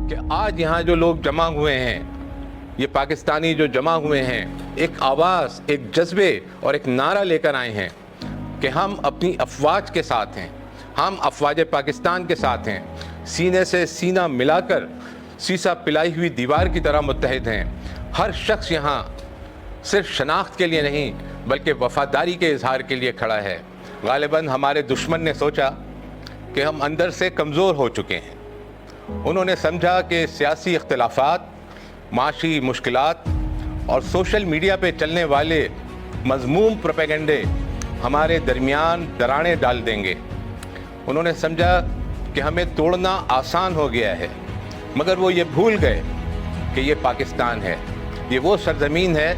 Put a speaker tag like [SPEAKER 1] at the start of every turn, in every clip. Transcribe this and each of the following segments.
[SPEAKER 1] کہ آج یہاں جو لوگ جمع ہوئے ہیں، یہ پاکستانی جو جمع ہوئے ہیں، ایک آواز، ایک جذبے اور ایک نعرہ لے کر آئے ہیں کہ ہم اپنی افواج کے ساتھ ہیں، ہم افواج پاکستان کے ساتھ ہیں، سینے سے سینہ ملا کر سیسا پلائی ہوئی دیوار کی طرح متحد ہیں۔ ہر شخص یہاں صرف شناخت کے لیے نہیں بلکہ وفاداری کے اظہار کے لیے کھڑا ہے۔ غالباً ہمارے دشمن نے سوچا کہ ہم اندر سے کمزور ہو چکے ہیں۔ انہوں نے سمجھا کہ سیاسی اختلافات، معاشی مشکلات اور سوشل میڈیا پہ چلنے والے مذموم پروپیگنڈے ہمارے درمیان دراڑیں ڈال دیں گے۔ انہوں نے سمجھا کہ ہمیں توڑنا آسان ہو گیا ہے، مگر وہ یہ بھول گئے کہ یہ پاکستان ہے، یہ وہ سرزمین ہے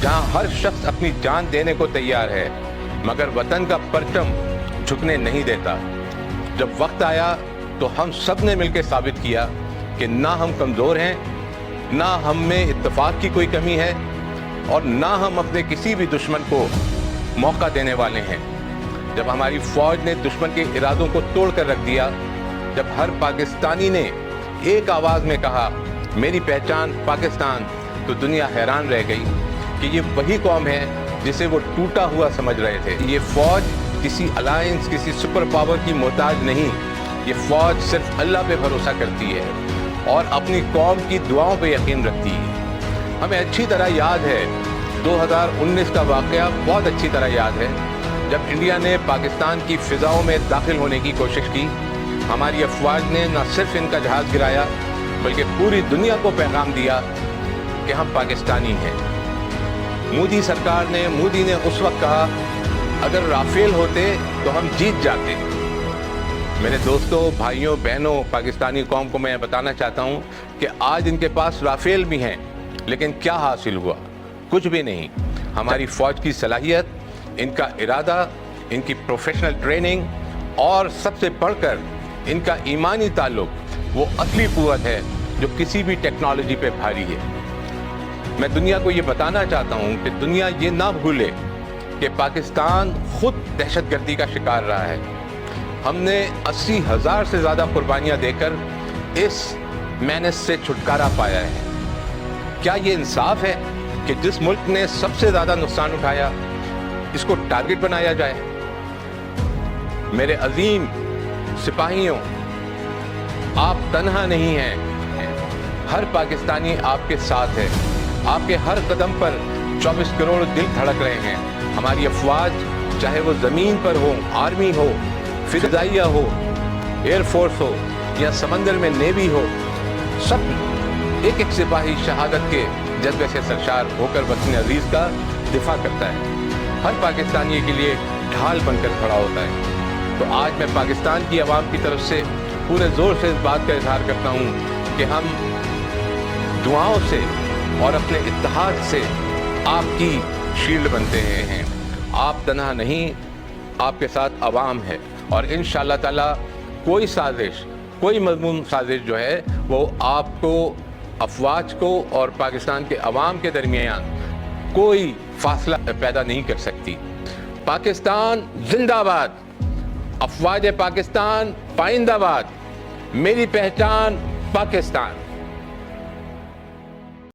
[SPEAKER 1] جہاں ہر شخص اپنی جان دینے کو تیار ہے، مگر وطن کا پرچم جھکنے نہیں دیتا۔ جب وقت آیا تو ہم سب نے مل کے ثابت کیا کہ نہ ہم کمزور ہیں، نہ ہم میں اتفاق کی کوئی کمی ہے، اور نہ ہم اپنے کسی بھی دشمن کو موقع دینے والے ہیں۔ جب ہماری فوج نے دشمن کے ارادوں کو توڑ کر رکھ دیا، جب ہر پاکستانی نے ایک آواز میں کہا میری پہچان پاکستان، تو دنیا حیران رہ گئی کہ یہ وہی قوم ہے جسے وہ ٹوٹا ہوا سمجھ رہے تھے۔ یہ فوج کسی الائنس، کسی سپر پاور کی محتاج نہیں، یہ فوج صرف اللہ پہ بھروسہ کرتی ہے اور اپنی قوم کی دعاؤں پہ یقین رکھتی ہے۔ ہمیں اچھی طرح یاد ہے 2019 کا واقعہ، بہت اچھی طرح یاد ہے، جب انڈیا نے پاکستان کی فضاؤں میں داخل ہونے کی کوشش کی۔ ہماری افواج نے نہ صرف ان کا جہاز گرایا بلکہ پوری دنیا کو پیغام دیا کہ ہم پاکستانی ہیں۔ مودی نے اس وقت کہا اگر رافیل ہوتے تو ہم جیت جاتے۔ میرے دوستوں، بھائیوں، بہنوں، پاکستانی قوم کو میں بتانا چاہتا ہوں کہ آج ان کے پاس رافیل بھی ہیں، لیکن کیا حاصل ہوا؟ کچھ بھی نہیں۔ ہماری فوج کی صلاحیت، ان کا ارادہ، ان کی پروفیشنل ٹریننگ اور سب سے بڑھ کر ان کا ایمانی تعلق وہ اصلی قوت ہے جو کسی بھی ٹیکنالوجی پہ بھاری ہے۔ میں دنیا کو یہ بتانا چاہتا ہوں کہ دنیا یہ نہ بھولے کہ پاکستان خود دہشت گردی کا شکار رہا ہے۔ ہم نے 80,000 سے زیادہ قربانیاں دے کر اس مینس سے چھٹکارا پایا ہے۔ کیا یہ انصاف ہے کہ جس ملک نے سب سے زیادہ نقصان اٹھایا اس کو ٹارگٹ بنایا جائے؟ میرے عظیم سپاہیوں، آپ تنہا نہیں ہیں، ہر پاکستانی آپ کے ساتھ ہے۔ آپ کے ہر قدم پر 24 کروڑ دل دھڑک رہے ہیں۔ ہماری افواج، چاہے وہ زمین پر ہو، آرمی ہو، فضائیہ ہو، ایئر فورس ہو یا سمندر میں نیوی ہو، سب ایک ایک سپاہی شہادت کے جذبے سے سرشار ہو کر وطن عزیز کا دفاع کرتا ہے، ہر پاکستانی کے لیے ڈھال بن کر کھڑا ہوتا ہے۔ تو آج میں پاکستان کی عوام کی طرف سے پورے زور سے اس بات کا اظہار کرتا ہوں کہ ہم دعاؤں سے اور اپنے اتحاد سے آپ کی شیلڈ بنتے ہیں۔ آپ تنہا نہیں، آپ کے ساتھ عوام ہے، اور انشاءاللہ تعالی کوئی سازش، کوئی مضمون سازش جو ہے وہ آپ کو، افواج کو اور پاکستان کے عوام کے درمیان کوئی فاصلہ پیدا نہیں کر سکتی۔ پاکستان زندہ باد، افواج پاکستان پائندہ باد، میری پہچان پاکستان۔